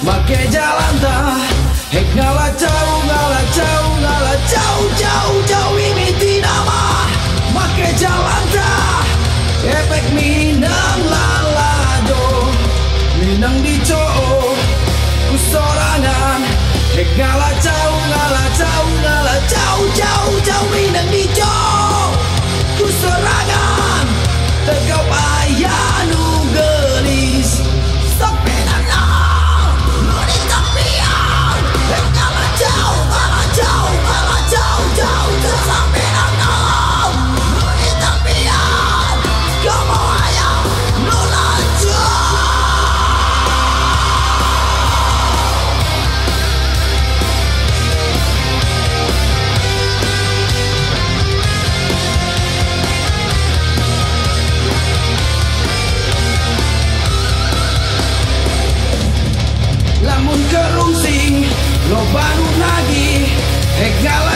make jalan tah hek ngala jauh jauh imiti nama make jalan tah efek minang lalado minang dicoo ku sorangan hek ngala jauh minang dicoo ku sorangan tegau ayah nu gelis sepeda lang nu di tepian hek ngala jauh sepeda lang nu di tepian kamu ayah nu lanjut. Lamun kerungsing lo baru nagih hek ngala